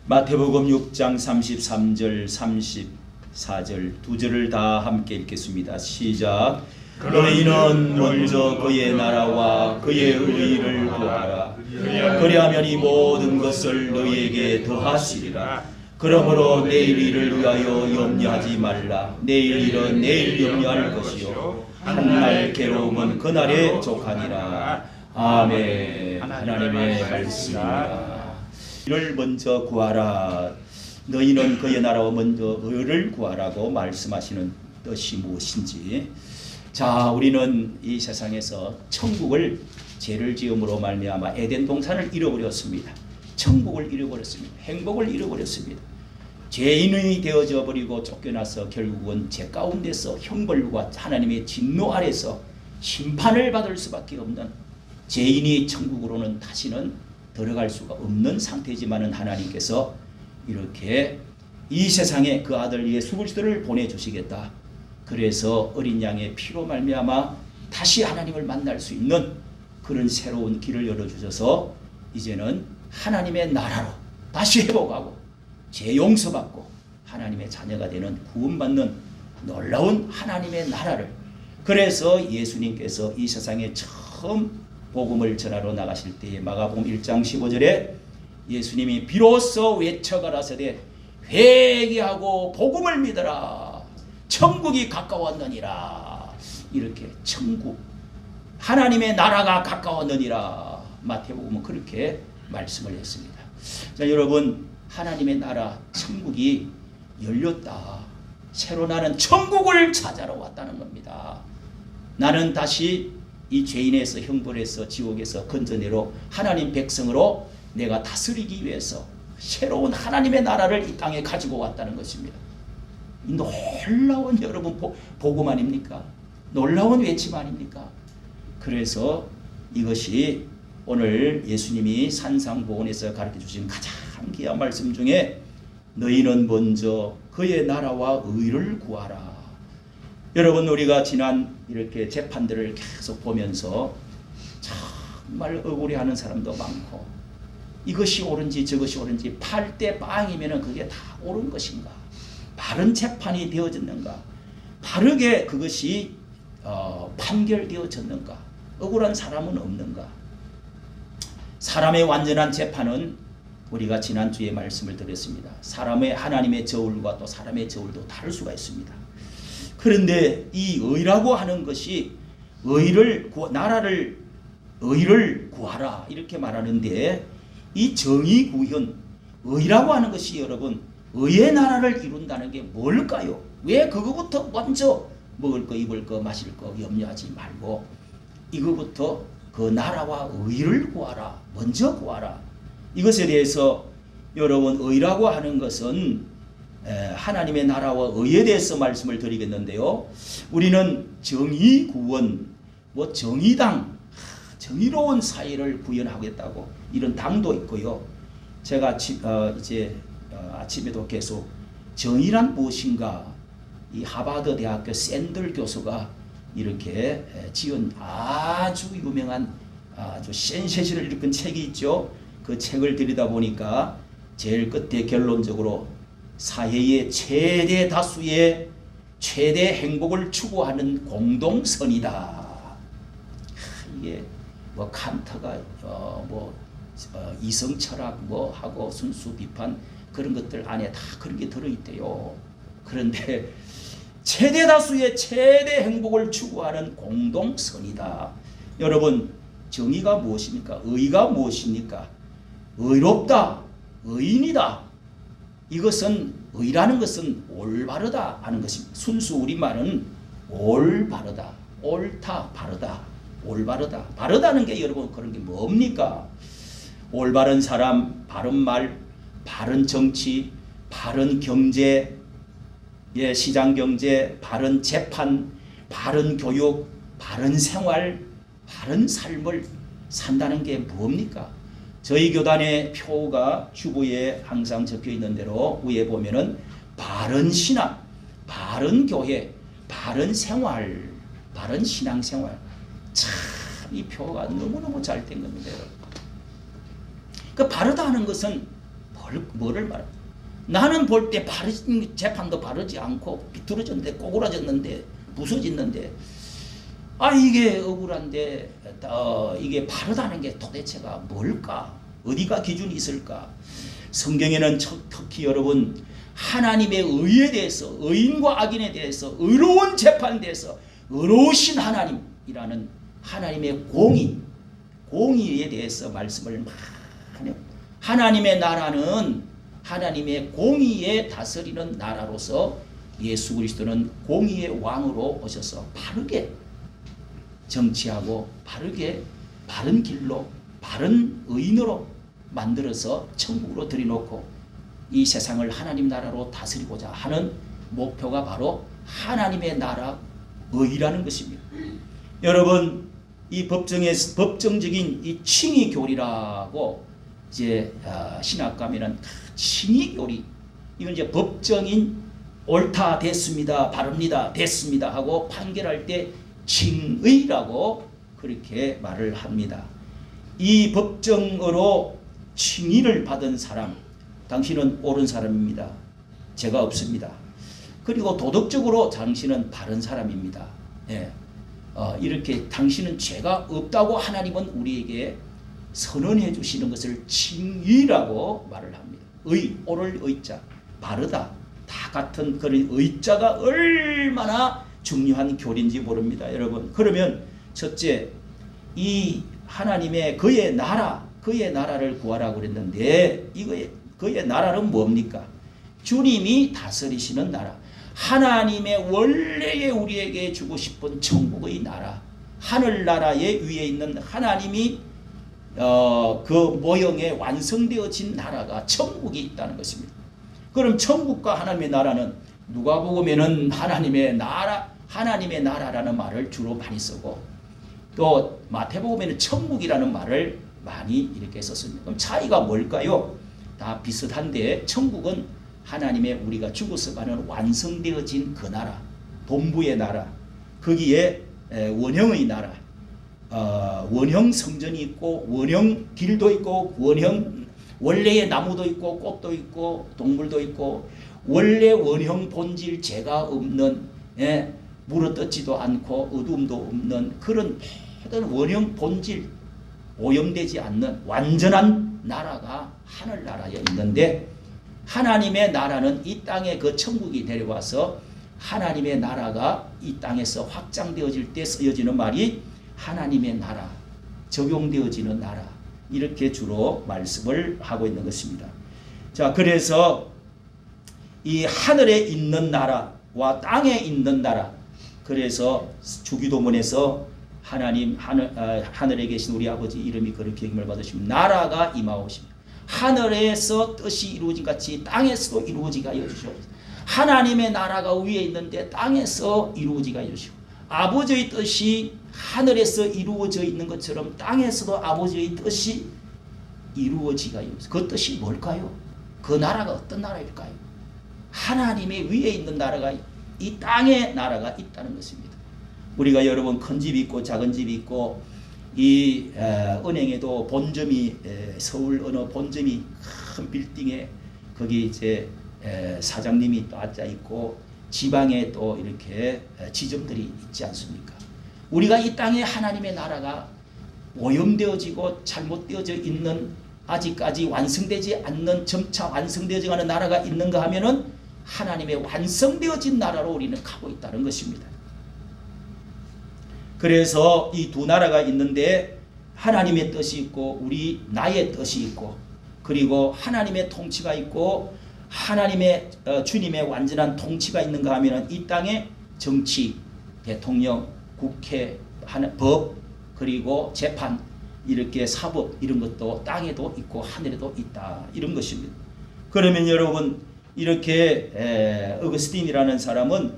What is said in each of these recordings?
마태복음 6장 33절 34절 두 절을 다 함께 읽겠습니다. 시작. 너희는 먼저 그의 나라와 그의 의를 구하라. 그리하면 이 모든 것을 너희에게 더하시리라. 그러므로 내일 일을 위하여 염려하지 말라. 내일 일은 내일 염려할 것이요 한날 괴로움은 그날에 족하니라. 아멘. 하나님의 말씀입니다. 이를 먼저 구하라. 너희는 그의 나라와 먼저 의를 구하라고 말씀하시는 뜻이 무엇인지. 자, 우리는 이 세상에서 천국을 죄를 지음으로 말미암아 에덴 동산을 잃어버렸습니다. 천국을 잃어버렸습니다. 행복을 잃어버렸습니다. 죄인이 되어져 버리고 쫓겨나서 결국은 죄 가운데서 형벌과 하나님의 진노 아래서 심판을 받을 수밖에 없는, 죄인이 천국으로는 다시는 들어갈 수가 없는 상태지만은 하나님께서 이렇게 이 세상에 그 아들 예수 그리스도를 보내주시겠다. 그래서 어린 양의 피로 말미암아 다시 하나님을 만날 수 있는 그런 새로운 길을 열어주셔서 이제는 하나님의 나라로 다시 회복하고 죄 용서받고 하나님의 자녀가 되는 구원받는 놀라운 하나님의 나라를, 그래서 예수님께서 이 세상에 처음 복음을 전하러 나가실 때에 마가복음 1장 15절에 예수님이 비로소 외쳐가라사대 회개하고 복음을 믿어라. 천국이 가까웠느니라. 이렇게 천국, 하나님의 나라가 가까웠느니라. 마태복음은 그렇게 말씀을 했습니다. 자, 여러분, 하나님의 나라 천국이 열렸다. 새로 나는 천국을 찾아러 왔다는 겁니다. 나는 다시 이 죄인에서 형벌에서 지옥에서 건져내러 하나님 백성으로 내가 다스리기 위해서 새로운 하나님의 나라를 이 땅에 가지고 왔다는 것입니다. 놀라운 여러분 복음 아닙니까? 놀라운 외침 아닙니까? 그래서 이것이 오늘 예수님이 산상보훈에서 가르쳐 주신 가장 귀한 말씀 중에 너희는 먼저 그의 나라와 의를 구하라. 여러분, 우리가 지난 이렇게 재판들을 계속 보면서 정말 억울해하는 사람도 많고, 이것이 옳은지 저것이 옳은지 팔 때 빵이면 그게 다 옳은 것인가, 바른 재판이 되어졌는가, 바르게 그것이 판결되어졌는가, 억울한 사람은 없는가. 사람의 완전한 재판은 우리가 지난주에 말씀을 드렸습니다. 사람의 하나님의 저울과 또 사람의 저울도 다를 수가 있습니다. 그런데 이 의라고 하는 것이 나라를 의를 구하라 이렇게 말하는데, 이 정의 구현 의라고 하는 것이 여러분 의의 나라를 이룬다는 게 뭘까요? 왜 그거부터 먼저 먹을 거 입을 거 마실 거 염려하지 말고 이거부터 그 나라와 의를 구하라, 먼저 구하라. 이것에 대해서 여러분, 의라고 하는 것은 하나님의 나라와 의에 대해서 말씀을 드리겠는데요. 우리는 정의 구원, 정의당, 정의로운 사회를 구현하겠다고 이런 당도 있고요. 제가 아침에도 계속 정의란 무엇인가, 이 하버드 대학교 샌들 교수가 이렇게 지은 아주 유명한 아주 센세이션을 일으킨 책이 있죠. 그 책을 들여다보니까 제일 끝에 결론적으로 사회의 최대 다수의 최대 행복을 추구하는 공동선이다. 이게 칸트가 이성 철학 하고 순수 비판 그런 것들 안에 다 그런 게 들어있대요. 그런데 최대 다수의 최대 행복을 추구하는 공동선이다. 여러분, 정의가 무엇입니까? 의가 무엇입니까? 의롭다, 의인이다. 이것은 의라는 것은 올바르다 하는 것입니다. 순수 우리말은 올바르다, 옳다, 바르다, 올바르다. 바르다는 게 여러분 그런 게 뭡니까? 올바른 사람, 바른 말, 바른 정치, 바른 경제, 시장 경제, 바른 재판, 바른 교육, 바른 생활, 바른 삶을 산다는 게 뭡니까? 저희 교단의 표가 주보에 항상 적혀 있는 대로 위에 보면은 바른 신앙, 바른 교회, 바른 생활, 바른 신앙생활. 참 이 표가 너무너무 잘 된 겁니다, 여러분. 그 바르다 하는 것은 뭐를 말해? 나는 볼 때 재판도 바르지 않고 비뚤어졌는데 꼬꾸라졌는데 부서졌는데 이게 억울한데 이게 바르다는 게 도대체가 뭘까? 어디가 기준이 있을까? 성경에는 특히 여러분 하나님의 의에 대해서 의인과 악인에 대해서 의로운 재판에 대해서 의로우신 하나님이라는 하나님의 공의에 대해서 말씀을 많이 해요. 하나님의 나라는 하나님의 공의에 다스리는 나라로서 예수 그리스도는 공의의 왕으로 오셔서 바르게 정치하고 바르게 바른 길로 바른 의인으로 만들어서 천국으로 들여놓고 이 세상을 하나님 나라로 다스리고자 하는 목표가 바로 하나님의 나라 의라는 것입니다. 여러분 이 법정적인 이 칭의교리라고 이제 신학 가면은 칭의교리 이건 이제 법정인 옳다 됐습니다 바릅니다 됐습니다 하고 판결할 때 칭의라고 그렇게 말을 합니다. 이 법정으로 칭의를 받은 사람 당신은 옳은 사람입니다. 죄가 없습니다. 그리고 도덕적으로 당신은 바른 사람입니다. 이렇게 당신은 죄가 없다고 하나님은 우리에게 선언해 주시는 것을 칭의라고 말을 합니다. 옳을 의자, 바르다 다 같은 그런 의자가 얼마나 중요한 교리인지 모릅니다. 여러분 그러면 첫째 이 하나님의 그의 나라를 구하라고 그랬는데 그의 나라는 뭡니까? 주님이 다스리시는 나라, 하나님의 원래의 우리에게 주고 싶은 천국의 나라, 하늘나라의 위에 있는 하나님이 그 모형에 완성되어진 나라가 천국이 있다는 것입니다. 그럼 천국과 하나님의 나라는 누가복음에는 하나님의 나라라는 말을 주로 많이 쓰고 또 마태복음에는 천국이라는 말을 많이 이렇게 썼습니다. 그럼 차이가 뭘까요? 다 비슷한데 천국은 하나님의 우리가 죽어서 가는 완성되어진 그 나라, 본부의 나라, 거기에 원형의 나라, 원형 성전이 있고 원형 길도 있고 원형 원래의 나무도 있고 꽃도 있고 동물도 있고 원래 원형 본질 죄가 없는 물어뜯지도 않고 어둠도 없는 그런 모든 원형 본질 오염되지 않는 완전한 나라가 하늘나라에 있는데 하나님의 나라는 이 땅에 그 천국이 내려와서 하나님의 나라가 이 땅에서 확장되어질 때 쓰여지는 말이 하나님의 나라, 적용되어지는 나라 이렇게 주로 말씀을 하고 있는 것입니다. 자, 그래서 이 하늘에 있는 나라와 땅에 있는 나라 그래서 주기도문에서 하나님 하늘에 계신 우리 아버지 이름이 그렇게 힘을 받으시면 나라가 임하오시며 하늘에서 뜻이 이루어진 같이 땅에서도 이루어지게 하여 주시옵소서. 하나님의 나라가 위에 있는데 땅에서 이루어지게 하여 주시고 아버지의 뜻이 하늘에서 이루어져 있는 것처럼 땅에서도 아버지의 뜻이 이루어지게 하여 주시옵소서. 그 뜻이 뭘까요? 그 나라가 어떤 나라일까요? 하나님의 위에 있는 나라가 이 땅의 나라가 있다는 것입니다. 우리가 여러분 큰 집이 있고 작은 집이 있고 이 은행에도 본점이 서울 어느 본점이 큰 빌딩에 거기 이제 사장님이 또 앉아 있고 지방에 또 이렇게 지점들이 있지 않습니까? 우리가 이 땅에 하나님의 나라가 오염되어지고 잘못되어져 있는 아직까지 완성되지 않는 점차 완성되어져 가는 나라가 있는가 하면은 하나님의 완성되어진 나라로 우리는 가고 있다는 것입니다. 그래서 이 두 나라가 있는데 하나님의 뜻이 있고 나의 뜻이 있고 그리고 하나님의 통치가 있고 하나님의 주님의 완전한 통치가 있는가 하면은 이 땅에 정치, 대통령, 국회, 법 그리고 재판 이렇게 사법 이런 것도 땅에도 있고 하늘에도 있다 이런 것입니다. 그러면 여러분 이렇게 어거스틴이라는 사람은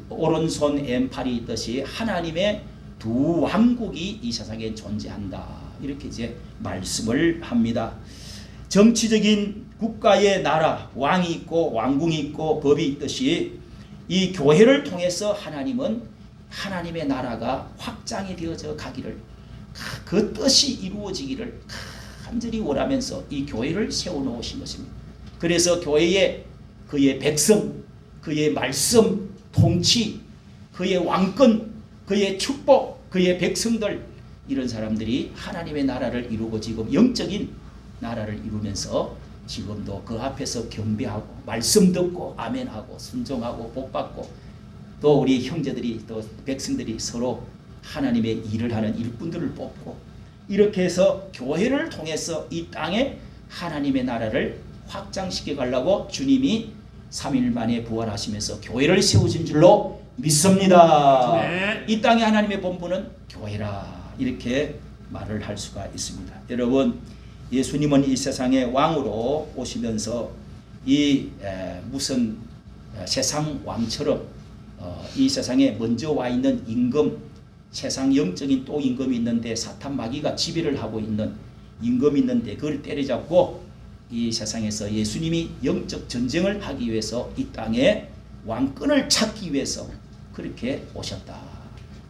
오른손 왼팔이 있듯이 하나님의 두 왕국이 이 세상에 존재한다 이렇게 이제 말씀을 합니다. 정치적인 국가의 나라 왕이 있고 왕궁이 있고 법이 있듯이 이 교회를 통해서 하나님은 하나님의 나라가 확장이 되어져 가기를 그 뜻이 이루어지기를 간절히 원하면서 이 교회를 세워놓으신 것입니다. 그래서 교회에 그의 백성, 그의 말씀, 통치, 그의 왕권, 그의 축복, 그의 백성들, 이런 사람들이 하나님의 나라를 이루고 지금 영적인 나라를 이루면서 지금도 그 앞에서 경배하고 말씀 듣고 아멘하고 순종하고 복받고, 또 우리 형제들이 또 백성들이 서로 하나님의 일을 하는 일꾼들을 뽑고, 이렇게 해서 교회를 통해서 이 땅에 하나님의 나라를 확장시켜 가려고 주님이 3일 만에 부활하시면서 교회를 세우신 줄로 믿습니다. 네. 이 땅에 하나님의 본부는 교회라, 이렇게 말을 할 수가 있습니다. 여러분, 예수님은 이 세상에 왕으로 오시면서 이 무슨 세상 왕처럼 이 세상에 먼저 와 있는 임금, 세상 영적인 또 임금이 있는데 사탄 마귀가 지배를 하고 있는 임금이 있는데 그걸 때려잡고 이 세상에서 예수님이 영적 전쟁을 하기 위해서 이 땅에 왕권을 찾기 위해서 그렇게 오셨다.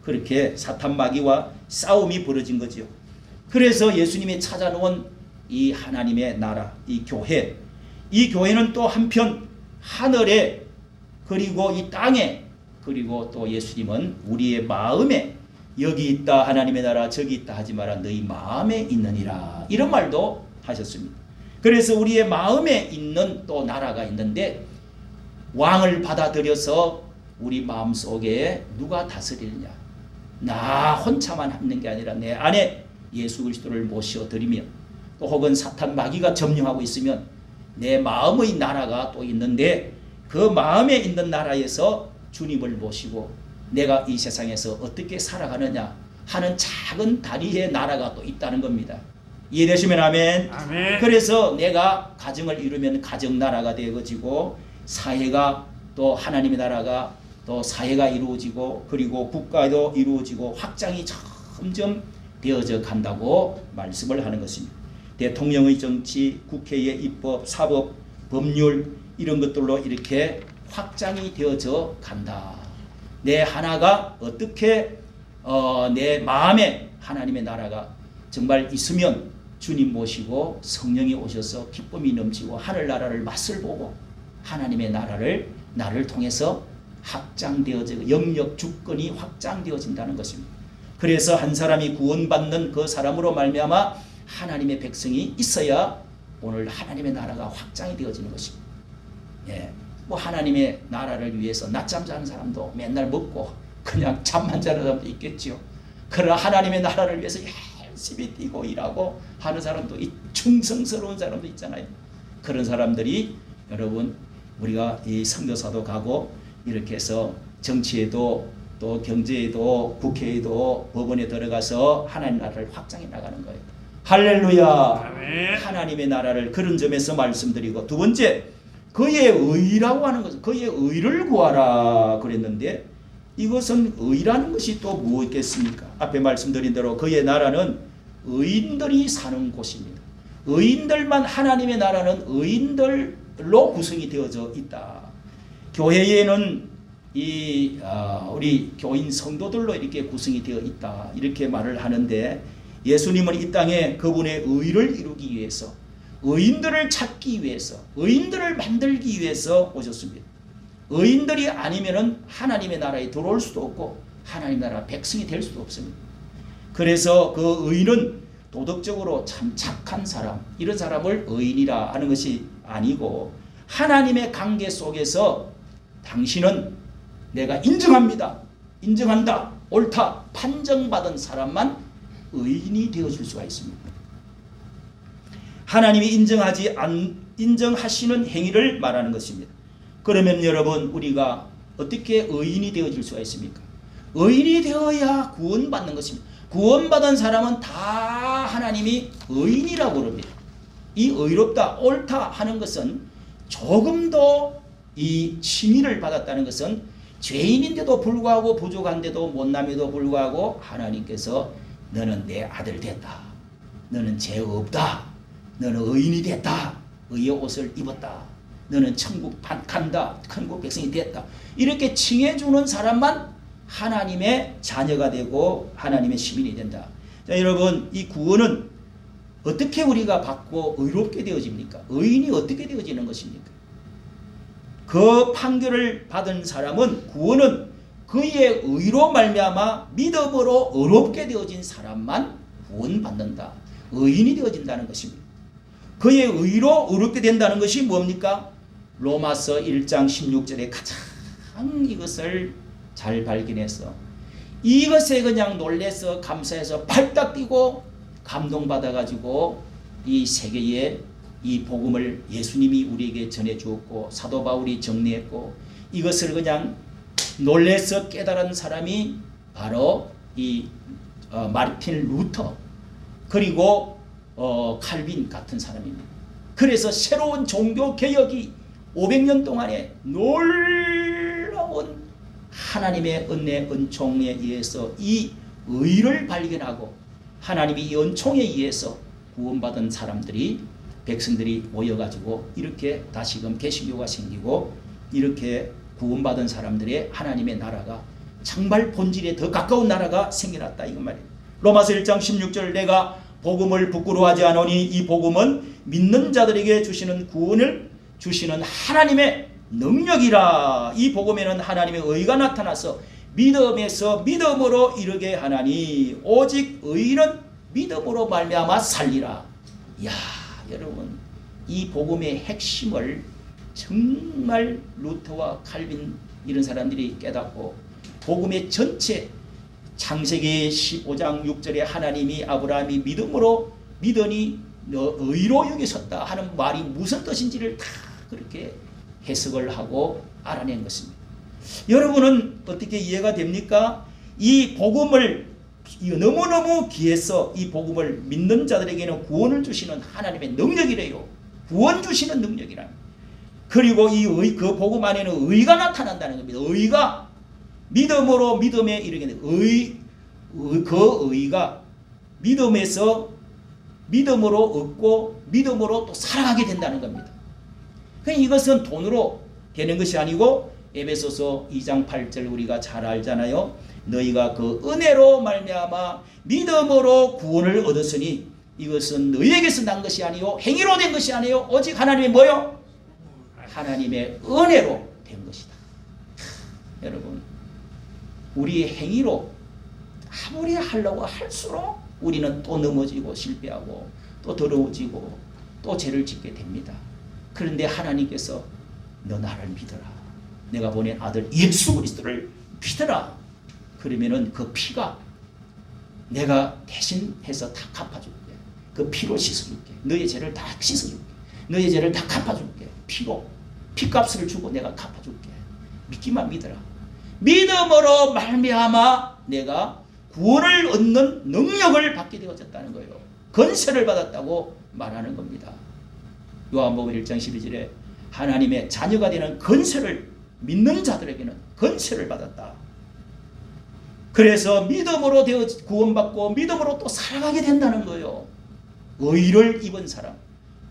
그렇게 사탄 마귀와 싸움이 벌어진 거죠. 그래서 예수님이 찾아놓은 이 하나님의 나라, 이 교회, 이 교회는 또 한편 하늘에, 그리고 이 땅에, 그리고 또 예수님은 우리의 마음에, 여기 있다 하나님의 나라, 저기 있다 하지 마라, 너희 마음에 있느니라, 이런 말도 하셨습니다. 그래서 우리의 마음에 있는 또 나라가 있는데, 왕을 받아들여서 우리 마음속에 누가 다스리느냐, 나 혼자만 있는 게 아니라 내 안에 예수 그리스도를 모셔드리며, 또 혹은 사탄 마귀가 점령하고 있으면 내 마음의 나라가 또 있는데, 그 마음에 있는 나라에서 주님을 모시고 내가 이 세상에서 어떻게 살아가느냐 하는 작은 다리의 나라가 또 있다는 겁니다. 이해되시면 아멘. 아멘. 그래서 내가 가정을 이루면 가정 나라가 되어지고, 사회가 또 하나님의 나라가 또 사회가 이루어지고, 그리고 국가도 이루어지고 확장이 점점 되어져 간다고 말씀을 하는 것입니다. 대통령의 정치, 국회의 입법, 사법, 법률, 이런 것들로 이렇게 확장이 되어져 간다. 내 하나가 어떻게 내 마음에 하나님의 나라가 정말 있으면 주님 모시고 성령이 오셔서 기쁨이 넘치고 하늘나라를 맛을 보고 하나님의 나라를 나를 통해서 확장되어지고 영역 주권이 확장되어진다는 것입니다. 그래서 한 사람이 구원받는 그 사람으로 말미암아 하나님의 백성이 있어야 오늘 하나님의 나라가 확장이 되어지는 것입니다. 예, 뭐 하나님의 나라를 위해서 낮잠 자는 사람도 맨날 먹고 그냥 잠만 자는 사람도 있겠죠. 그러나 하나님의 나라를 위해서 열심히 뛰고 일하고 하는 사람도, 충성스러운 사람도 있잖아요. 그런 사람들이, 여러분, 우리가 이 선교사도 가고 이렇게 해서 정치에도 또 경제에도 국회에도 법원에 들어가서 하나님 나라를 확장해 나가는 거예요. 할렐루야. 아멘. 하나님의 나라를 그런 점에서 말씀드리고, 두 번째, 그의 의라고 하는 것은 그의 의를 구하라 그랬는데, 이것은 의라는 것이 또 무엇이겠습니까? 앞에 말씀드린 대로 그의 나라는 의인들이 사는 곳입니다. 의인들만, 하나님의 나라는 의인들로 구성이 되어져 있다. 교회에는 우리 교인 성도들로 이렇게 구성이 되어 있다, 이렇게 말을 하는데, 예수님은 이 땅에 그분의 의를 이루기 위해서, 의인들을 찾기 위해서, 의인들을 만들기 위해서 오셨습니다. 의인들이 아니면은 하나님의 나라에 들어올 수도 없고 하나님 나라 백성이 될 수도 없습니다. 그래서 그 의인은 도덕적으로 참 착한 사람, 이런 사람을 의인이라 하는 것이 아니고, 하나님의 관계 속에서 당신은 내가 인정합니다, 인정한다, 옳다 판정받은 사람만 의인이 되어줄 수가 있습니다. 하나님이 인정하시는 행위를 말하는 것입니다. 그러면 여러분, 우리가 어떻게 의인이 되어줄 수가 있습니까? 의인이 되어야 구원받는 것입니다. 구원받은 사람은 다 하나님이 의인이라고 그럽니다. 이 의롭다, 옳다 하는 것은 조금도 이 칭의를 받았다는 것은 죄인인데도 불구하고, 부족한데도 못남에도 불구하고 하나님께서 너는 내 아들 됐다, 너는 죄 없다, 너는 의인이 됐다, 의의 옷을 입었다, 너는 천국 간다, 천국 백성이 됐다, 이렇게 칭해주는 사람만 하나님의 자녀가 되고 하나님의 시민이 된다. 자, 여러분, 이 구원은 어떻게 우리가 받고 의롭게 되어집니까? 의인이 어떻게 되어지는 것입니까? 그 판결을 받은 사람은, 구원은 그의 의로 말미암아 믿음으로 의롭게 되어진 사람만 구원받는다. 의인이 되어진다는 것입니다. 그의 의로 의롭게 된다는 것이 뭡니까? 로마서 1장 16절에 가장 이것을 잘 발견해서 이것에 그냥 놀래서 감사해서 팔딱 뛰고 감동받아가지고 이 세계에 이 복음을 예수님이 우리에게 전해주었고 사도 바울이 정리했고 이것을 그냥 놀래서 깨달은 사람이 바로 이 마르틴 루터 그리고 칼빈 같은 사람입니다. 그래서 새로운 종교 개혁이 500년 동안에 놀라운 하나님의 은혜 은총에 의해서 이 의를 발견하고 하나님이 이 은총에 의해서 구원받은 사람들이 백성들이 모여가지고 이렇게 다시금 개신교가 생기고 이렇게 구원받은 사람들의 하나님의 나라가 정말 본질에 더 가까운 나라가 생겨났다 이거 말이에요. 로마서 1장 16절 내가 복음을 부끄러워하지 않으니 이 복음은 믿는 자들에게 주시는 구원을 주시는 하나님의 능력이라. 이 복음에는 하나님의 의가 나타나서 믿음에서 믿음으로 이르게 하나니 오직 의인은 믿음으로 말미암아 살리라. 이야 여러분 이 복음의 핵심을 정말 루터와 칼빈 이런 사람들이 깨닫고 복음의 전체 창세기 15장 6절에 하나님이 아브라함이 믿음으로 믿으니 너 의로 여기섰다 하는 말이 무슨 뜻인지를 다 그렇게 해석을 하고 알아낸 것입니다. 여러분은 어떻게 이해가 됩니까? 이 복음을 너무너무 귀해서 이 복음을 믿는 자들에게는 구원을 주시는 하나님의 능력이래요. 구원 주시는 능력이라. 그리고 그 복음 안에는 의가 나타난다는 겁니다. 의가 믿음으로 믿음에 이르게 되는 그 의가 믿음에서 믿음으로 얻고 믿음으로 또 살아가게 된다는 겁니다. 그러니까 이것은 돈으로 되는 것이 아니고 에베소서 2장 8절 우리가 잘 알잖아요. 너희가 그 은혜로 말미암아 믿음으로 구원을 얻었으니 이것은 너희에게서 난 것이 아니요 행위로 된 것이 아니요 오직 하나님의 뭐요? 하나님의 은혜로 된 것이다. 여러분 우리의 행위로 아무리 하려고 할수록 우리는 또 넘어지고 실패하고 또 더러워지고 또 죄를 짓게 됩니다. 그런데 하나님께서 너 나를 믿어라. 내가 보낸 아들 예수 그리스도를 믿어라. 그러면은 그 피가 내가 대신해서 다 갚아줄게. 그 피로 씻어줄게. 너의 죄를 다 씻어줄게. 너의 죄를 다 갚아줄게. 피로 피값을 주고 내가 갚아줄게. 믿기만 믿어라. 믿음으로 말미암아 내가 구원을 얻는 능력을 받게 되어졌다는 거예요. 건세를 받았다고 말하는 겁니다. 요한복음 1장 12절에 하나님의 자녀가 되는 건세를 믿는 자들에게는 건세를 받았다. 그래서 믿음으로 되어 구원받고 믿음으로 또 살아가게 된다는 거예요. 의를 입은 사람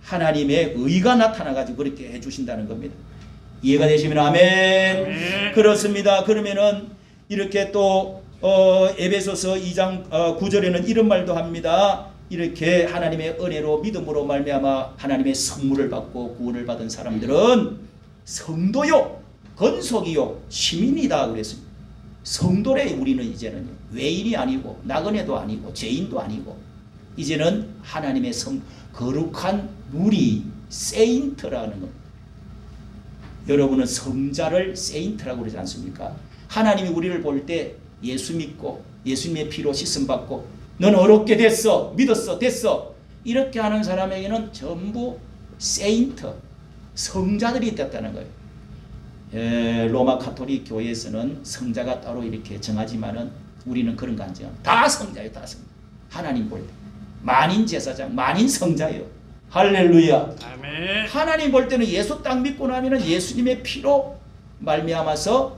하나님의 의가 나타나가지고 그렇게 해주신다는 겁니다. 이해가 되시면 아멘. 아멘. 그렇습니다. 그러면은 이렇게 또 에베소서 2장 9절에는 이런 말도 합니다. 이렇게 하나님의 은혜로 믿음으로 말미암아 하나님의 선물을 받고 구원을 받은 사람들은 성도요 건속이요 시민이다 그랬습니다. 성도래 우리는 이제는 외인이 아니고 나그네도 아니고 죄인도 아니고 이제는 하나님의 거룩한 누리 세인트라는 겁니다. 여러분은 성자를 세인트라고 그러지 않습니까? 하나님이 우리를 볼 때 예수 믿고 예수님의 피로 씻음 받고 넌 어렵게 됐어 믿었어 됐어 이렇게 하는 사람에게는 전부 세인트 성자들이 됐다는 거예요. 로마 가톨릭 교회에서는 성자가 따로 이렇게 정하지만은 우리는 그런 거 안 정해요. 다 성자예요. 다 성자. 하나님 볼 때 만인 제사장 만인 성자예요. 할렐루야. 아멘. 하나님 볼 때는 예수 딱 믿고 나면은 예수님의 피로 말미암아서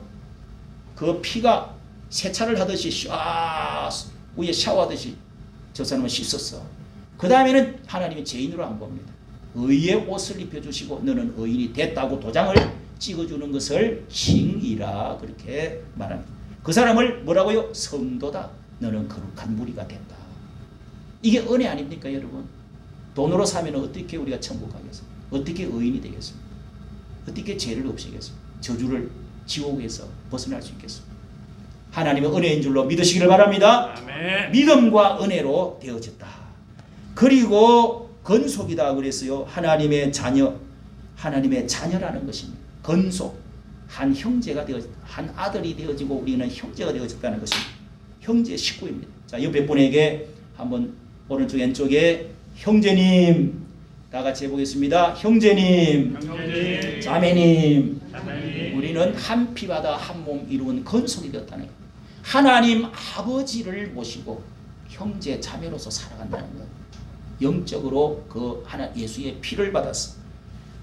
그 피가 세차를 하듯이 위에 샤워하듯이 저 사람은 씻었어. 그 다음에는 하나님이 죄인으로 안 봅니다. 의의 옷을 입혀주시고 너는 의인이 됐다고 도장을 찍어주는 것을 칭이라 그렇게 말합니다. 그 사람을 뭐라고요? 성도다. 너는 거룩한 무리가 됐다. 이게 은혜 아닙니까 여러분? 돈으로 사면 어떻게 우리가 천국 가겠습니까? 어떻게 의인이 되겠습니까? 어떻게 죄를 없애겠습니까? 저주를 지옥에서 벗어날 수 있겠습니까? 하나님의 은혜인 줄로 믿으시기를 바랍니다. 아멘. 믿음과 은혜로 되어졌다. 그리고 건속이다 그랬어요. 하나님의 자녀, 하나님의 자녀라는 것입니다. 건속, 한 형제가 한 아들이 되어지고 우리는 형제가 되어졌다는 것입니다. 형제 식구입니다. 자, 옆에 분에게 한번 오른쪽 왼쪽에 형제님 다 같이 해보겠습니다. 형제님, 형제님, 자매님, 자매님, 우리는 한 피바다 한 몸 이루은 건속이 되었다는 것. 하나님 아버지를 모시고 형제 자매로서 살아간다는 것. 영적으로 그 하나 예수의 피를 받았어.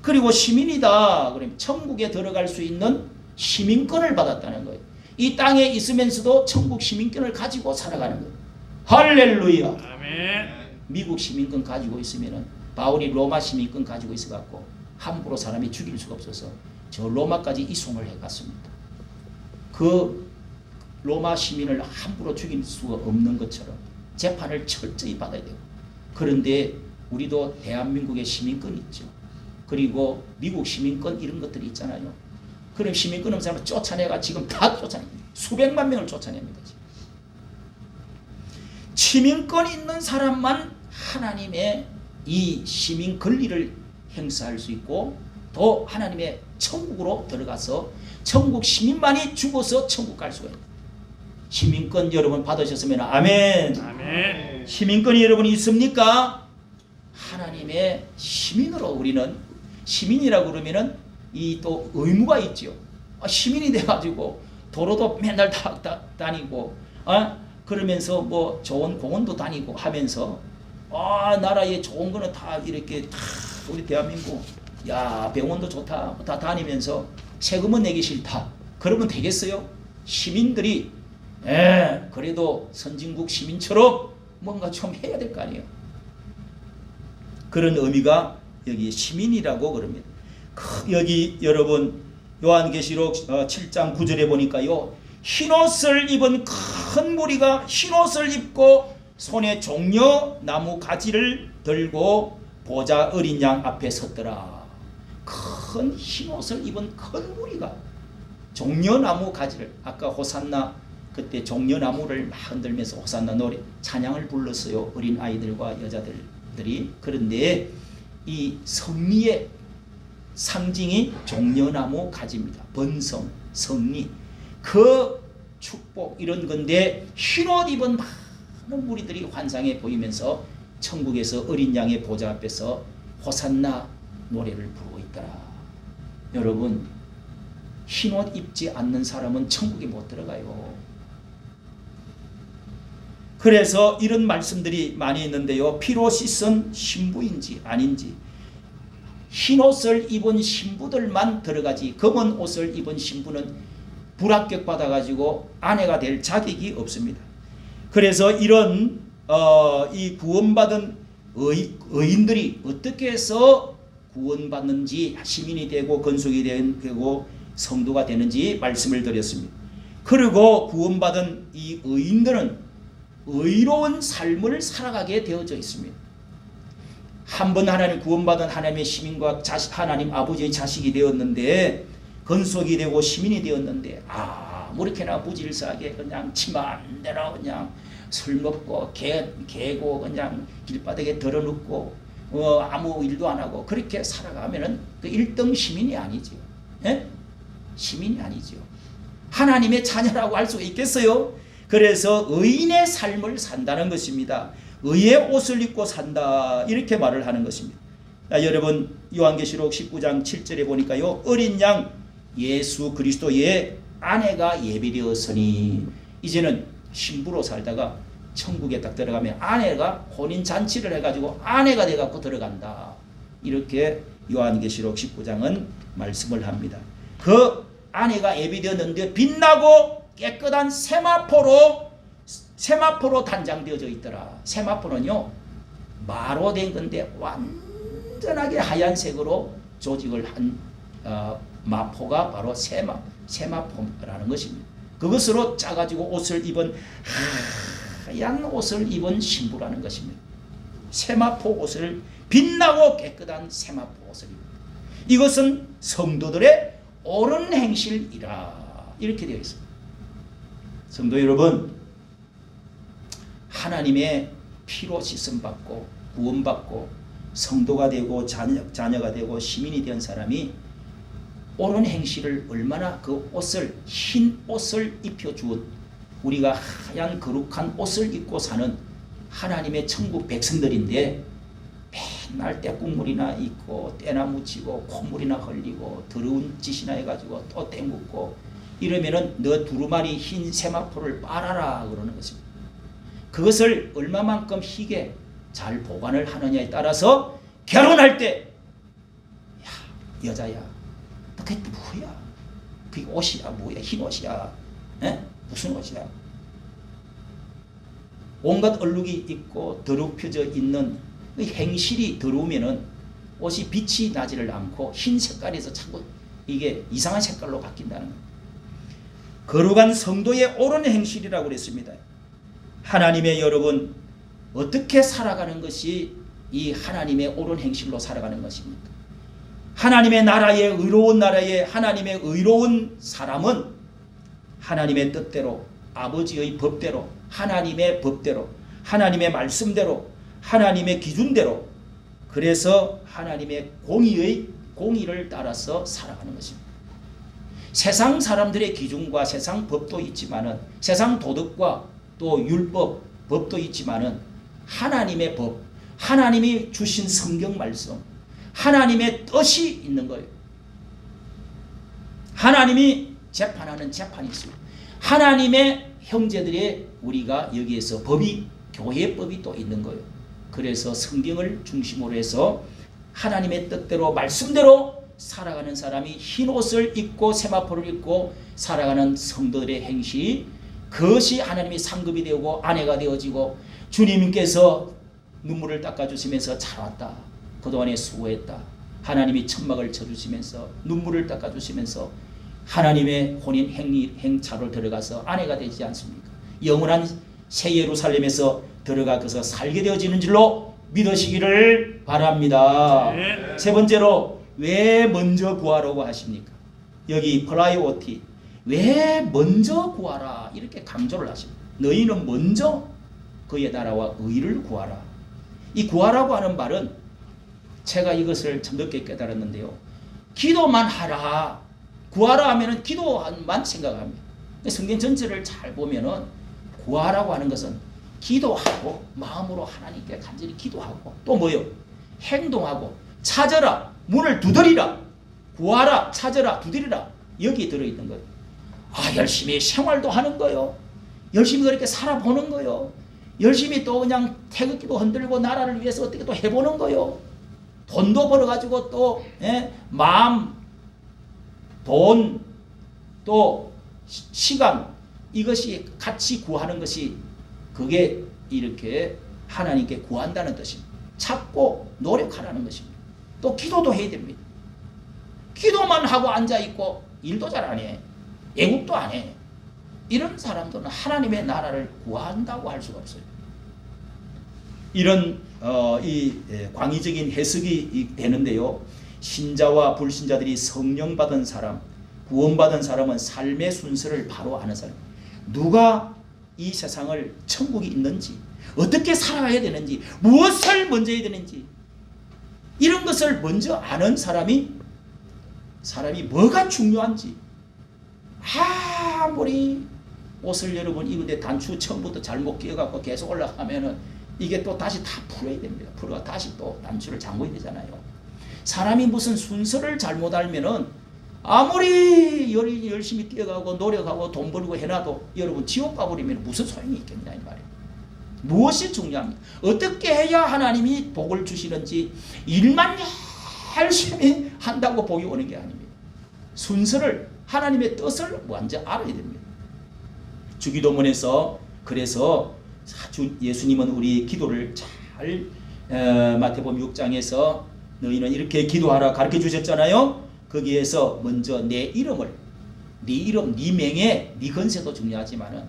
그리고 시민이다. 그러면 천국에 들어갈 수 있는 시민권을 받았다는 거예요. 이 땅에 있으면서도 천국 시민권을 가지고 살아가는 거예요. 할렐루야. 아멘. 미국 시민권 가지고 있으면은 바울이 로마 시민권 가지고 있어 갖고 함부로 사람이 죽일 수가 없어서 저 로마까지 이송을 해갔습니다. 그 로마 시민을 함부로 죽일 수가 없는 것처럼 재판을 철저히 받아야 되고, 그런데 우리도 대한민국의 시민권이 있죠. 그리고 미국 시민권 이런 것들이 있잖아요. 그럼 시민권 없는 사람을 쫓아내가 지금 다 쫓아냅니다. 수백만 명을 쫓아냅니다. 지금. 시민권 있는 사람만 하나님의 이 시민 권리를 행사할 수 있고 또 하나님의 천국으로 들어가서 천국 시민만이 죽어서 천국 갈 수가 있습니다. 시민권 여러분 받으셨으면 아멘. 아멘. 시민권이 여러분 있습니까? 하나님의 시민으로 우리는 시민이라고 그러면은 이 또 의무가 있죠. 시민이 돼가지고 도로도 맨날 다니고 그러면서 뭐 좋은 공원도 다니고 하면서 나라에 좋은 거는 다 이렇게 다 우리 대한민국 야 병원도 좋다 다 다니면서 세금은 내기 싫다 그러면 되겠어요? 시민들이 그래도 선진국 시민처럼 뭔가 좀 해야 될 거 아니에요. 그런 의미가 여기 시민이라고 그럽니다. 여기 여러분 요한계시록 7장 9절에 보니까요, 흰옷을 입은 큰 무리가 흰옷을 입고 손에 종려 나무 가지를 들고 보좌 어린 양 앞에 섰더라. 큰 흰옷을 입은 큰 무리가 종려나무 가지를, 아까 호산나 그때 종려나무를 막 흔들면서 호산나 노래 찬양을 불렀어요. 어린 아이들과 여자들이. 그런데 이 성리의 상징이 종려나무 가지입니다. 번성, 성리, 그 축복 이런 건데 흰옷 입은 많은 무리들이 환상에 보이면서 천국에서 어린 양의 보좌 앞에서 호산나 노래를 부르고 있더라. 여러분, 흰옷 입지 않는 사람은 천국에 못 들어가요. 그래서 이런 말씀들이 많이 있는데요. 피로 씻은 신부인지 아닌지, 흰옷을 입은 신부들만 들어가지 검은 옷을 입은 신부는 불합격 받아가지고 아내가 될 자격이 없습니다. 그래서 이런 이 구원받은 의인들이 어떻게 해서 구원받는지, 시민이 되고 건속이 되고 성도가 되는지 말씀을 드렸습니다. 그리고 구원받은 이 의인들은 의로운 삶을 살아가게 되어져 있습니다. 한번 하나님 구원받은 하나님의 시민과 하나님 아버지의 자식이 되었는데, 건속이 되고 시민이 되었는데 아무렇게나 무질서하게 그냥 지 마음대로 그냥 술 먹고 개고 그냥 길바닥에 들어눕고 아무 일도 안 하고 그렇게 살아가면은 그 1등 시민이 아니죠. 예? 시민이 아니죠. 하나님의 자녀라고 할 수 있겠어요? 그래서 의인의 삶을 산다는 것입니다. 의의 옷을 입고 산다 이렇게 말을 하는 것입니다. 여러분 요한계시록 19장 7절에 보니까요, 어린 양 예수 그리스도의 아내가 예비되었으니, 이제는 신부로 살다가 천국에 딱 들어가면 아내가 혼인잔치를 해가지고 아내가 돼갖고 들어간다, 이렇게 요한계시록 19장은 말씀을 합니다. 그 아내가 예비되었는데 빛나고 깨끗한 세마포로 단장되어져 있더라. 세마포는요 마로 된 건데 완전하게 하얀색으로 조직을 한 마포가 바로 세마포라는 것입니다. 그것으로 짜가지고 옷을 입은 하얀 옷을 입은 신부라는 것입니다. 세마포 옷을 빛나고 깨끗한 세마포 옷을 입는다. 이것은 성도들의 옳은 행실이라 이렇게 되어 있습니다. 성도 여러분, 하나님의 피로 씻음받고 구원받고 성도가 되고 자녀가 되고 시민이 된 사람이 옳은 행실을 얼마나 그 옷을 흰 옷을 입혀주은 우리가 하얀 거룩한 옷을 입고 사는 하나님의 천국 백성들인데 맨날 때국물이나 있고 때나 묻히고 콧물이나 흘리고 더러운 짓이나 해가지고 또 떼묻고 이러면은 너 두루마리 흰 세마포를 빨아라 그러는 것입니다. 그것을 얼마만큼 희게 잘 보관을 하느냐에 따라서 결혼할 때 야, 여자야 너 그게 뭐야? 그게 옷이야 뭐야? 흰 옷이야? 에? 무슨 옷이야? 온갖 얼룩이 있고 더럽혀져 있는 그 행실이 더러우면은 옷이 빛이 나지를 않고 흰 색깔에서 자꾸 이게 이상한 색깔로 바뀐다는 겁니다. 거룩한 성도의 옳은 행실이라고 그랬습니다. 하나님의 여러분 어떻게 살아가는 것이 이 하나님의 옳은 행실로 살아가는 것입니까? 하나님의 나라의 의로운 나라의 하나님의 의로운 사람은 하나님의 뜻대로 아버지의 법대로 하나님의 법대로 하나님의 말씀대로 하나님의 기준대로 그래서 하나님의 공의를 따라서 살아가는 것입니다. 세상 사람들의 기준과 세상 법도 있지만은 세상 도덕과 또 율법 법도 있지만은 하나님의 법, 하나님이 주신 성경 말씀, 하나님의 뜻이 있는 거예요. 하나님이 재판하는 재판이 있어요. 하나님의 형제들의 우리가 여기에서 법이 교회법이 또 있는 거예요. 그래서 성경을 중심으로 해서 하나님의 뜻대로 말씀대로 살아가는 사람이 흰 옷을 입고 세마포를 입고 살아가는 성도들의 행실 그것이 하나님이 상급이 되고 아내가 되어지고 주님께서 눈물을 닦아주시면서 잘 왔다. 그동안에 수고했다. 하나님이 천막을 쳐주시면서 눈물을 닦아주시면서 하나님의 혼인 행차로 들어가서 아내가 되지 않습니까? 영원한 새 예루살렘에서 들어가서 살게 되어지는 줄로 믿으시기를 바랍니다. 네. 세 번째로 왜 먼저 구하라고 하십니까? 여기 프라이오티 왜 먼저 구하라 이렇게 강조를 하십니다. 너희는 먼저 그의 나라와 의를 구하라. 이 구하라고 하는 말은 제가 이것을 참 늦게 깨달았는데요. 기도만 하라. 구하라 하면은 기도만 생각합니다. 성경 전체를 잘 보면은 구하라고 하는 것은 기도하고 마음으로 하나님께 간절히 기도하고 또 뭐요? 행동하고 찾아라. 문을 두드리라. 구하라. 찾아라. 두드리라. 여기 들어있는 거예요. 열심히 생활도 하는 거요. 열심히 그렇게 살아보는 거요. 열심히 또 그냥 태극기도 흔들고 나라를 위해서 어떻게 또 해보는 거요. 돈도 벌어가지고 또 마음, 돈, 또 시간 이것이 같이 구하는 것이 그게 이렇게 하나님께 구한다는 뜻입니다. 찾고 노력하라는 것입니다. 또 기도도 해야 됩니다. 기도만 하고 앉아있고 일도 잘 안 해. 애국도 안 해. 이런 사람들은 하나님의 나라를 구한다고 할 수가 없어요. 이런 광의적인 해석이 되는데요. 신자와 불신자들이 성령 받은 사람, 구원받은 사람은 삶의 순서를 바로 아는 사람. 누가 이 세상을 천국이 있는지, 어떻게 살아가야 되는지, 무엇을 먼저 해야 되는지 이런 것을 먼저 아는 사람이 뭐가 중요한지 아무리 옷을 여러분 입은데 단추 처음부터 잘못 끼워갖고 계속 올라가면은 이게 또 다시 다 풀어야 됩니다. 풀어가 다시 또 단추를 잠궈야 되잖아요. 사람이 무슨 순서를 잘못 알면은 아무리 열심히 뛰어가고 노력하고 돈 벌고 해놔도 여러분 지옥 가버리면 무슨 소용이 있겠냐 이 말이에요. 무엇이 중요합니까? 어떻게 해야 하나님이 복을 주시는지 일만 열심히 한다고 복이 오는 게 아닙니다. 순서를 하나님의 뜻을 먼저 알아야 됩니다. 주기도문에서 그래서 예수님은 우리 기도를 잘 마태복음 6장에서 너희는 이렇게 기도하라 가르쳐 주셨잖아요. 거기에서 먼저 내 이름을 네 이름, 네 명예, 네 건세도 중요하지만은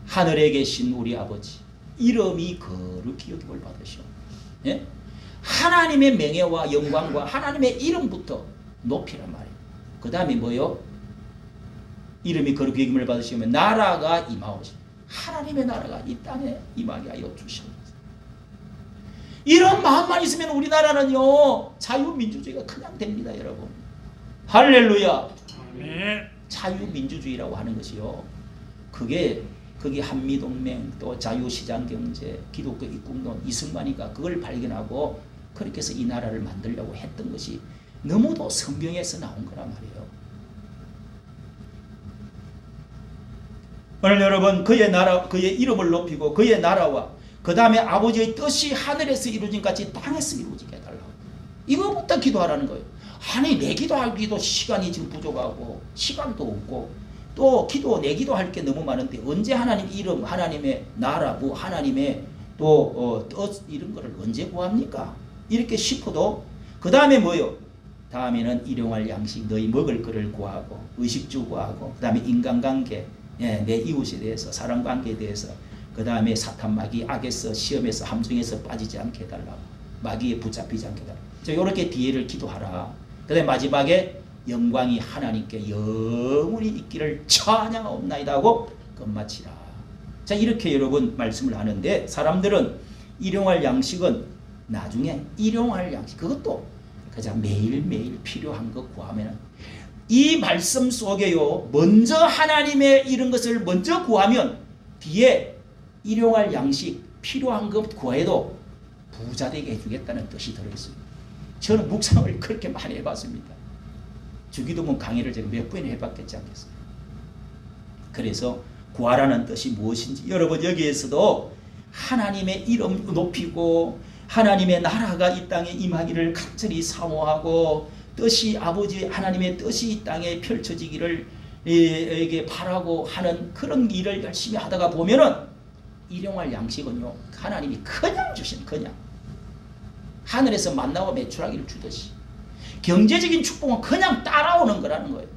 하늘에 계신 우리 아버지 이름이 거룩히 여김을 받으시오. 예? 하나님의 명예와 영광과 하나님의 이름부터 높이란 말이에요. 그 다음에 뭐요? 이름이 거룩히 여김을 받으시면 나라가 임하오시. 하나님의 나라가 이 땅에 임하게 하여 주시옵소서. 이런 마음만 있으면 우리나라는요 자유민주주의가 그냥 됩니다, 여러분. 할렐루야. 아멘. 자유민주주의라고 하는 것이요, 그게 한미동맹 또 자유시장경제 기독교 입국론 이승만이가 그걸 발견하고 그렇게 해서 이 나라를 만들려고 했던 것이 너무도 성경에서 나온 거란 말이에요. 오늘 여러분 그의 나라, 그의 이름을 높이고 그의 나라와 그 다음에 아버지의 뜻이 하늘에서 이루어진 같이 땅에서 이루어지게 해달라고, 이거부터 기도하라는 거예요. 아니 내 기도하기도 시간이 지금 부족하고 시간도 없고 또 내 기도할 게 너무 많은데 언제 하나님 이름, 하나님의 나라, 뭐 하나님의 또 뜻 이런 거를 언제 구합니까? 이렇게 싶어도 그 다음에 뭐요? 다음에는 일용할 양식, 너희 먹을 거를 구하고 의식주 구하고 그 다음에 인간관계, 내 이웃에 대해서 사람관계에 대해서 그 다음에 사탄 마귀 악에서 시험에서 함정에서 빠지지 않게 해달라고, 마귀에 붙잡히지 않게 해달라고. 이렇게 뒤에를 기도하라. 그 다음에 마지막에 영광이 하나님께 영원히 있기를 찬양하옵나이다 하고 끝마치라. 자, 이렇게 여러분 말씀을 하는데 사람들은 일용할 양식은 나중에 일용할 양식, 그것도 그냥 매일매일 필요한 것 구하면, 이 말씀 속에요 먼저 하나님의 이런 것을 먼저 구하면 뒤에 일용할 양식 필요한 것 구해도 부자 되게 해주겠다는 뜻이 들어있어요. 저는 묵상을 그렇게 많이 해봤습니다. 주기도문 강의를 제가 몇 번이나 해봤겠지 않겠어요. 그래서 구하라는 뜻이 무엇인지 여러분 여기에서도 하나님의 이름 높이고 하나님의 나라가 이 땅에 임하기를 간절히 사모하고 뜻이 아버지 하나님의 뜻이 이 땅에 펼쳐지기를 에게 바라고 하는 그런 일을 열심히 하다가 보면은 일용할 양식은요 하나님이 그냥 주신, 그냥 하늘에서 만나와 메추라기를 주듯이 경제적인 축복은 그냥 따라오는 거라는 거예요.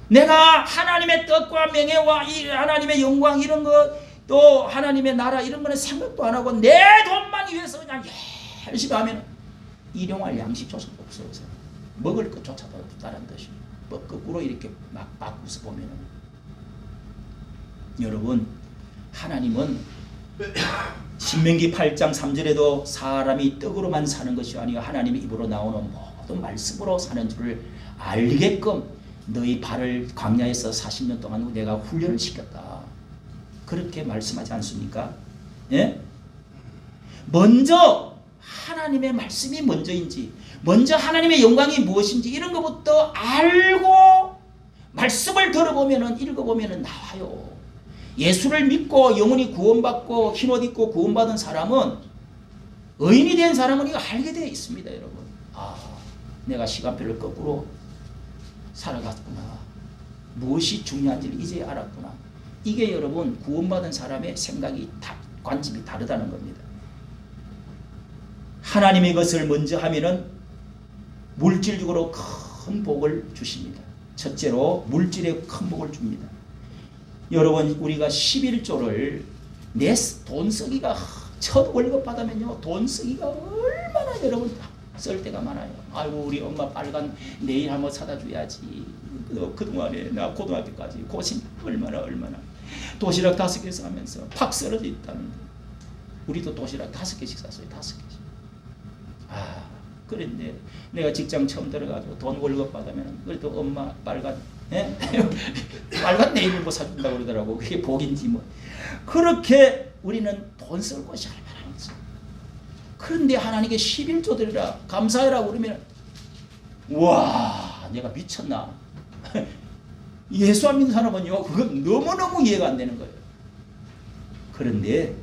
내가 하나님의 뜻과 명예와 이 하나님의 영광 이런 것 또 하나님의 나라 이런 거는 생각도 안 하고 내 돈만 위해서 그냥 열심히 하면 일용할 양식조차도 없어서 먹을 것조차도 없다는 뜻이에요. 뭐 거꾸로 이렇게 막 바꾸서 보면은 여러분 하나님은 신명기 8장 3절에도 사람이 떡으로만 사는 것이 아니요 하나님의 입으로 나오는 모든 말씀으로 사는 줄을 알게끔 너희 발을 광야에서 40년 동안 내가 훈련을 시켰다. 그렇게 말씀하지 않습니까? 예? 먼저 하나님의 말씀이 먼저인지, 먼저 하나님의 영광이 무엇인지 이런 것부터 알고 말씀을 들어보면은 읽어보면은 나와요. 예수를 믿고 영원히 구원받고 흰옷 입고 구원받은 사람은, 의인이 된 사람은 이거 알게 되어 있습니다, 여러분. 아, 내가 시간표를 거꾸로 살아갔구나. 무엇이 중요한지를 이제 알았구나. 이게 여러분 구원받은 사람의 생각이 관점이 다르다는 겁니다. 하나님의 것을 먼저 하면은 물질적으로 큰 복을 주십니다. 첫째로 물질에 큰 복을 줍니다. 여러분 우리가 11조를 내 돈 쓰기가 첫 월급 받으면요 돈 쓰기가 얼마나 여러분 쓸 때가 많아요. 아이고 우리 엄마 빨간 네일 한번 사다 줘야지. 그동안에 나 고등학교까지 고생 얼마나 도시락 5개 사면서 팍 쓰러져 있다는데 우리도 도시락 5개씩 샀어요. 5개씩. 아 그런데 내가 직장 처음 들어가지고 돈 월급 받으면 그래도 엄마 빨간 빨간 네일을 뭐 사준다고 그러더라고. 그게 복인지 뭐. 그렇게 우리는 돈 쓸 곳이 얼마나 없어. 그런데 하나님께 11조 드리라 감사해라 그러면 와 내가 미쳤나. 예수 안 믿는 사람은요 그건 너무너무 이해가 안 되는 거예요. 그런데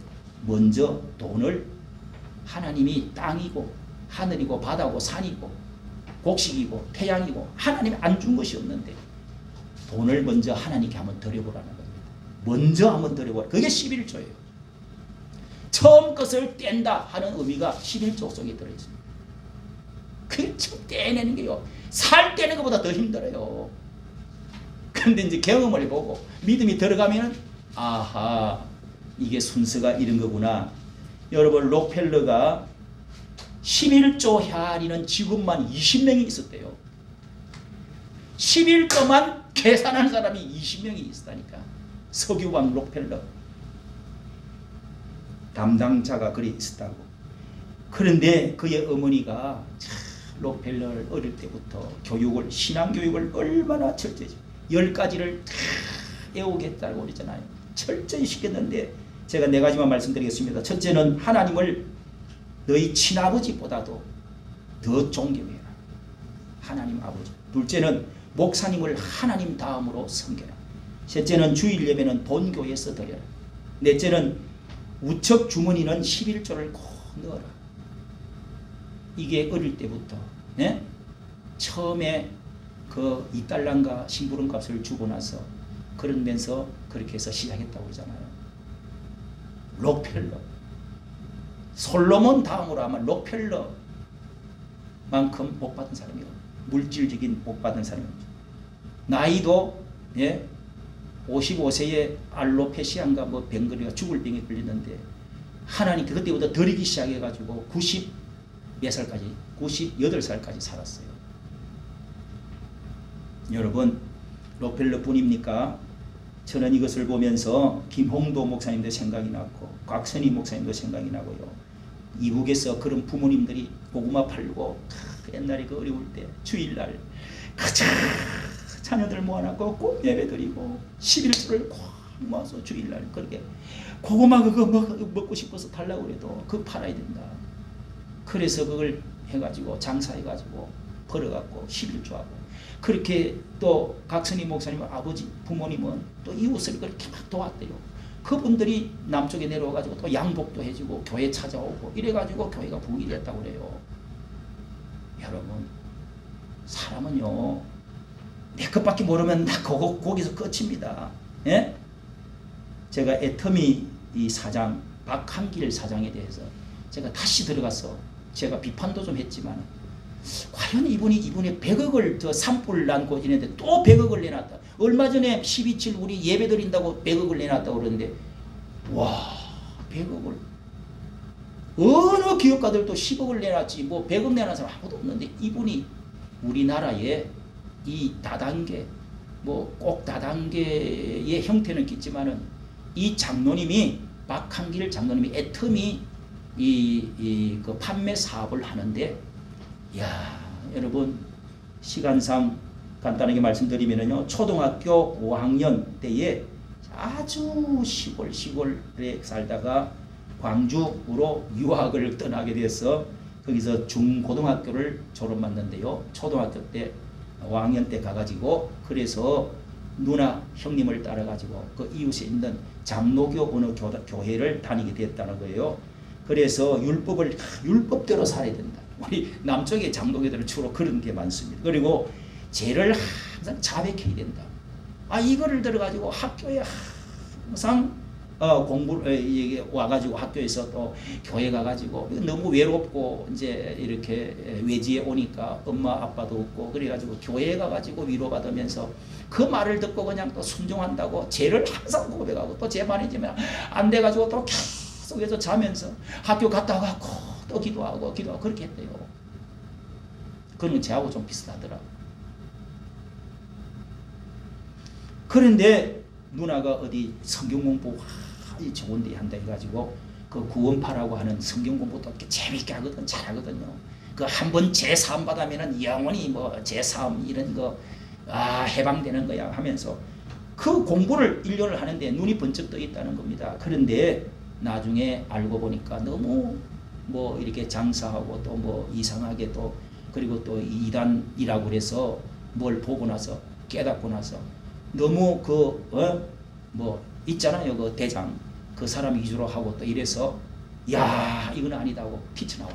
먼저 돈을 하나님이 땅이고 하늘이고 바다고 산이고 곡식이고 태양이고 하나님이 안 준 것이 없는데 돈을 먼저 하나님께 한번 드려보라는 겁니다. 먼저 한번 드려보라. 그게 11조예요. 처음 것을 뗀다 하는 의미가 11조 속에 들어있습니다. 그게 지금 떼내는 게요. 살 떼는 것보다 더 힘들어요. 그런데 이제 경험을 해보고 믿음이 들어가면 아하 이게 순서가 이런 거구나. 여러분 록펠러가 11조 헤아리는 직원만 20명이 있었대요. 11조만 계산하는 사람이 20명이 있었다니까. 석유왕 록펠러 담당자가 그리 있었다고. 그런데 그의 어머니가 록펠러를 어릴 때부터 교육을, 신앙교육을 얼마나 철저히 10가지를 다 애우겠다고 그랬잖아요. 철저히 시켰는데 제가 4가지만 말씀드리겠습니다. 첫째는 하나님을 너희 친아버지보다도 더 존경해라. 하나님 아버지. 둘째는 목사님을 하나님 다음으로 섬겨라. 셋째는 주일 예배는 본교에서 드려라. 넷째는 우척 주머니는 11조를 꼭 넣어라. 이게 어릴 때부터 처음에 그 2달란가 심부름 값을 주고 나서 그러면서 그렇게 해서 시작했다고 그러잖아요. 록펠러 솔로몬 다음으로 아마 록펠러만큼 복받은 사람이요. 물질적인 복받은 사람이죠. 나이도 55세에 알로페시아인가 뭐 병거리가 죽을 병에 걸렸는데 하나님 그때부터 드리기 시작해가지고 90 몇 살까지 98살까지 살았어요. 여러분 록펠러 뿐입니까? 저는 이것을 보면서 김홍도 목사님도 생각이 났고 곽선희 목사님도 생각이 나고요. 이북에서 그런 부모님들이 고구마 팔고 옛날에 그 어려울 때 주일날 가자 자녀들 모아놓고 꼭 예배드리고 11조를 꽉 모아서 주일날 그렇게 고구마 그거 먹고 싶어서 달라고 그래도 그거 팔아야 된다. 그래서 그걸 해가지고 장사해가지고 벌어갖고 11조하고 그렇게 또 각선희 목사님 아버지 부모님은 또 이웃을 그렇게 막 도왔대요. 그분들이 남쪽에 내려와가지고 또 양복도 해주고 교회 찾아오고 이래가지고 교회가 부흥이 됐다고 그래요. 여러분 사람은요 내 것밖에 모르면 다 거기서 끝입니다. 예? 제가 애터미 이 사장 박한길 사장에 대해서 제가 다시 들어가서 제가 비판도 좀 했지만 과연 이분이 100억을 저 산불 난고 지냈는데 또 100억을 내놨다. 얼마 전에 12.7 우리 예배 드린다고 100억을 내놨다고 그러는데 와 100억을 어느 기업가들도 10억을 내놨지 뭐 100억 내놨 사람 아무도 없는데 이분이 우리나라에 이 다단계 뭐 꼭 다단계의 형태는 있지만은 이 장로님이 박한길 장로님이 애터미 그 판매 사업을 하는데 야 여러분 시간상 간단하게 말씀드리면요 초등학교 5학년 때에 아주 시골에 살다가 광주로 유학을 떠나게 돼서 거기서 중고등학교를 졸업했는데요 초등학교 때 5학년 때 가가지고 그래서 누나 형님을 따라가지고 그 이웃에 있는 장로교 어느 교회를 다니게 됐다는 거예요. 그래서 율법대로 살아야 된다. 우리 남쪽의 장로교들은 주로 그런 게 많습니다. 그리고 죄를 항상 자백해야 된다. 이거를 들어가지고 학교에 항상 공부를 와가지고 학교에서 또 교회 가가지고 너무 외롭고 이제 이렇게 외지에 오니까 엄마 아빠도 없고 그래가지고 교회 가가지고 위로받으면서 그 말을 듣고 그냥 또 순종한다고 죄를 항상 고백하고 또 죄 많아지면 안 돼가지고 또 계속해서 자면서 학교 갔다 가고 또 기도하고 그렇게 했대요. 그는 저하고 좀 비슷하더라. 그런데 누나가 어디 성경 공부 좋은 데 한다 해가지고 그 구원파라고 하는 성경 공부도 재밌게 하거든 잘하거든요. 그 한번 재사함 받으면은 영원히 뭐 재사함 이런 거 해방되는 거야 하면서 그 공부를 1년을 하는데 눈이 번쩍 떠 있다는 겁니다. 그런데 나중에 알고 보니까 너무 뭐 이렇게 장사하고 또 뭐 이상하게 또 그리고 또 이단이라고 그래서 뭘 보고 나서 깨닫고 나서 너무 뭐 있잖아요 그 대장 그 사람 위주로 하고 또 이래서 야 이건 아니다고 피쳐나와.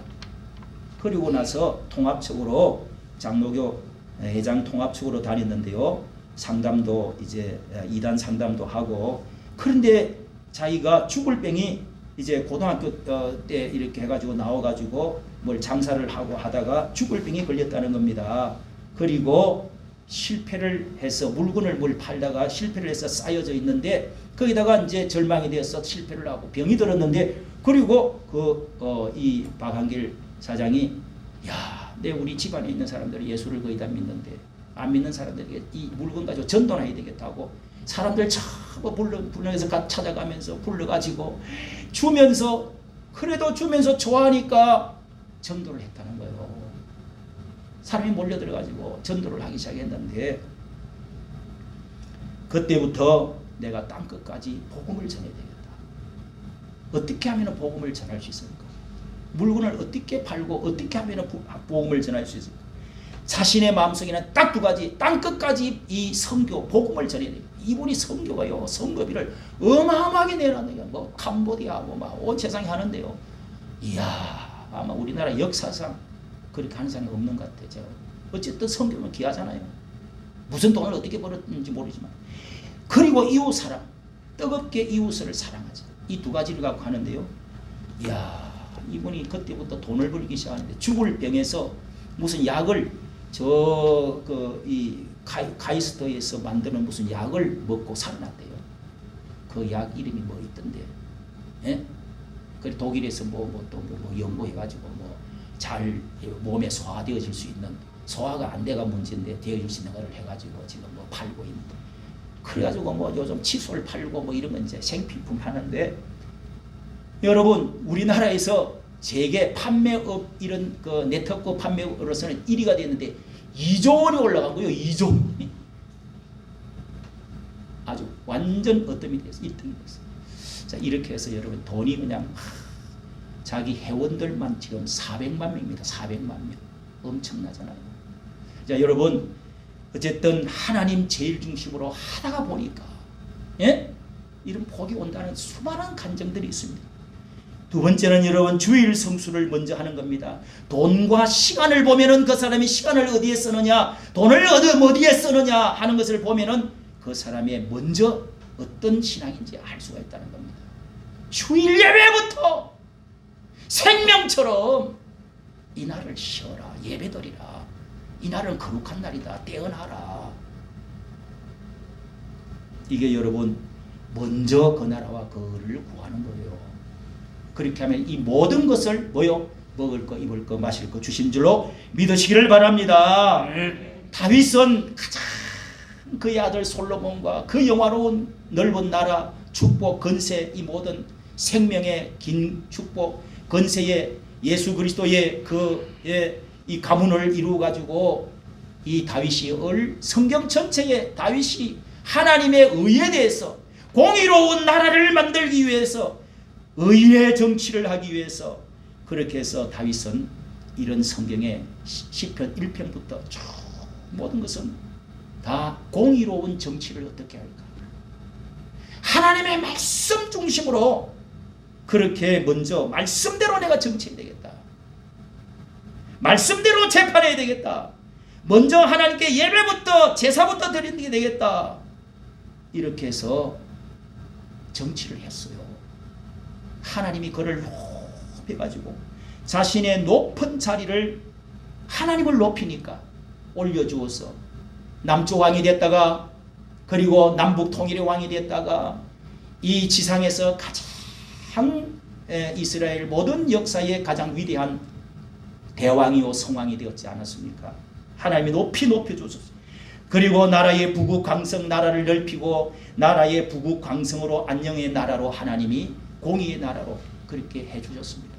그리고 나서 통합적으로 장로교 회장 통합적으로 다녔는데요 상담도 이제 이단 상담도 하고 그런데 자기가 죽을 병이 이제 고등학교 때 이렇게 해가지고 나와가지고 뭘 장사를 하고 하다가 죽을 병이 걸렸다는 겁니다. 그리고 실패를 해서 물건을 뭘 팔다가 실패를 해서 쌓여져 있는데 거기다가 이제 절망이 되어서 실패를 하고 병이 들었는데 그리고 이 박한길 사장이 야, 내 우리 집안에 있는 사람들이 예수를 거의 다 믿는데 안 믿는 사람들에게 이 물건 가지고 전도해야 되겠다고 사람들 전부 불러서 찾아가면서 불러가지고 주면서 그래도 주면서 좋아하니까 전도를 했다는 거예요. 사람이 몰려들어가지고 전도를 하기 시작했는데 그때부터 내가 땅끝까지 복음을 전해야 되겠다. 어떻게 하면 복음을 전할 수 있을까? 물건을 어떻게 팔고 어떻게 하면 복음을 전할 수 있을까? 자신의 마음속에는 딱 두 가지, 땅끝까지 이 선교, 복음을 전해야 돼요. 이분이 선교가요, 선거비를 어마어마하게 내놨네요. 뭐 캄보디아, 온 세상에 하는데요. 이야, 아마 우리나라 역사상 그렇게 하는 사람이 없는 것 같아요. 제가. 어쨌든 선교는 귀하잖아요. 무슨 돈을 어떻게 벌었는지 모르지만. 그리고 이웃 사랑, 뜨겁게 이웃을 사랑하자. 이 두 가지를 갖고 하는데요. 이야, 이분이 그때부터 돈을 벌기 시작하는데 죽을 병에서 무슨 약을 이 카이스터에서 만드는 무슨 약을 먹고 살아났대요. 그 약 이름이 뭐 있던데, 예? 그 독일에서 뭐 연구해가지고 잘 몸에 소화되어질 수 있는 소화가 안 돼가 문제인데 되어질 수 있는 거를 해가지고 지금 팔고 있는데 그래가지고 요즘 칫솔 팔고 이런 건 이제 생필품 하는데 여러분 우리나라에서 세계 판매업 이런 그 네트워크 판매업으로서는 1위가 됐는데 2조 원이 올라간 거예요. 2조 원이. 아주 완전 어떤 됐어. 1등이 됐어요. 자, 이렇게 해서 여러분 돈이 그냥 자기 회원들만 지금 400만 명입니다. 400만 명. 엄청나잖아요. 자, 여러분 어쨌든 하나님 제일 중심으로 하다가 보니까 예? 이런 복이 온다는 수많은 간증들이 있습니다. 두 번째는 여러분 주일 성수를 먼저 하는 겁니다. 돈과 시간을 보면은 그 사람이 시간을 어디에 쓰느냐, 돈을 어디에 쓰느냐 하는 것을 보면은 그 사람의 먼저 어떤 신앙인지 알 수가 있다는 겁니다. 주일 예배부터 생명처럼 이 날을 쉬어라, 예배드리라. 이 날은 거룩한 날이다, 떼어놔라. 이게 여러분 먼저 그 나라와 그를 구하는 거예요. 그렇게 하면 이 모든 것을 먹을 거, 입을 거, 마실 거 주신 줄로 믿으시기를 바랍니다. 다윗은 가장 그의 아들 솔로몬과 그 영화로운 넓은 나라, 축복, 건세, 이 모든 생명의 긴 축복, 건세의 예수 그리스도의 이 가문을 이루어 가지고 이 다윗이 성경 전체에 다윗이 하나님의 의에 대해서 공의로운 나라를 만들기 위해서 의인의 정치를 하기 위해서 그렇게 해서 다윗은 이런 성경의 시편 1편부터 쭉 모든 것은 다 공의로운 정치를 어떻게 할까? 하나님의 말씀 중심으로 그렇게 먼저 말씀대로 내가 정치해야 되겠다. 말씀대로 재판해야 되겠다. 먼저 하나님께 예배부터 제사부터 드리게 되겠다. 이렇게 해서 정치를 했어요. 하나님이 그를 높여가지고 자신의 높은 자리를 하나님을 높이니까 올려주어서 남쪽 왕이 됐다가 그리고 남북 통일의 왕이 됐다가 이 지상에서 가장 이스라엘 모든 역사의 가장 위대한 대왕이요 성왕이 되었지 않았습니까? 하나님이 높이 높여주셨어요. 그리고 나라의 부국강성 나라를 넓히고 나라의 부국강성으로 안녕의 나라로 하나님이 공의의 나라로 그렇게 해주셨습니다.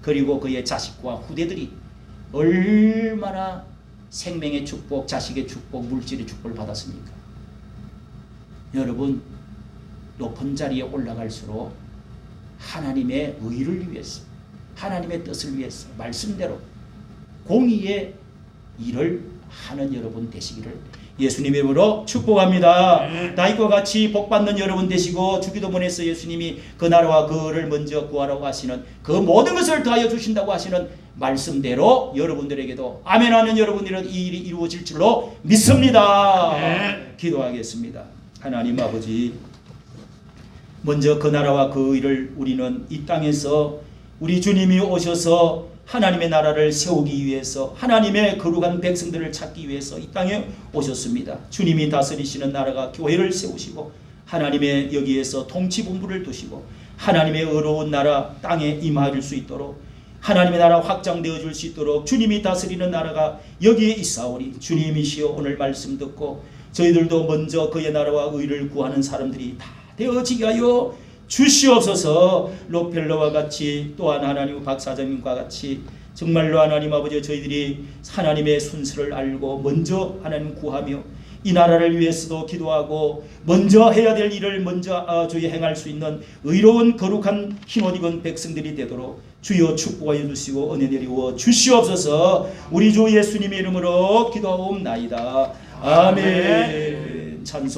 그리고 그의 자식과 후대들이 얼마나 생명의 축복, 자식의 축복, 물질의 축복을 받았습니까? 여러분 높은 자리에 올라갈수록 하나님의 의를 위해서 하나님의 뜻을 위해서 말씀대로 공의의 일을 하는 여러분 되시기를 예수님의 이름으로 축복합니다. 다윗과 같이 복받는 여러분 되시고 주기도문에서 예수님이 그 나라와 그를 먼저 구하라고 하시는 그 모든 것을 더하여 주신다고 하시는 말씀대로 여러분들에게도 아멘하는 여러분들은 이 일이 이루어질 줄로 믿습니다. 기도하겠습니다. 하나님 아버지, 먼저 그 나라와 그 일을 우리는 이 땅에서 우리 주님이 오셔서 하나님의 나라를 세우기 위해서 하나님의 거룩한 백성들을 찾기 위해서 이 땅에 오셨습니다. 주님이 다스리시는 나라가 교회를 세우시고 하나님의 여기에서 통치본부를 두시고 하나님의 의로운 나라 땅에 임할 수 있도록 하나님의 나라 확장되어 줄 수 있도록 주님이 다스리는 나라가 여기에 있사오니 주님이시여 오늘 말씀 듣고 저희들도 먼저 그의 나라와 의를 구하는 사람들이 다 되어지게 하여 주시옵소서. 로펠러와 같이 또한 하나님 박사장님과 같이 정말로 하나님 아버지 저희들이 하나님의 순서를 알고 먼저 하나님 구하며 이 나라를 위해서도 기도하고 먼저 해야 될 일을 먼저 저희 행할 수 있는 의로운 거룩한 흰옷 입은 백성들이 되도록 주여 축복하여 주시고 은혜 내리워 주시옵소서. 우리 주 예수님의 이름으로 기도하옵나이다. 아멘. 찬송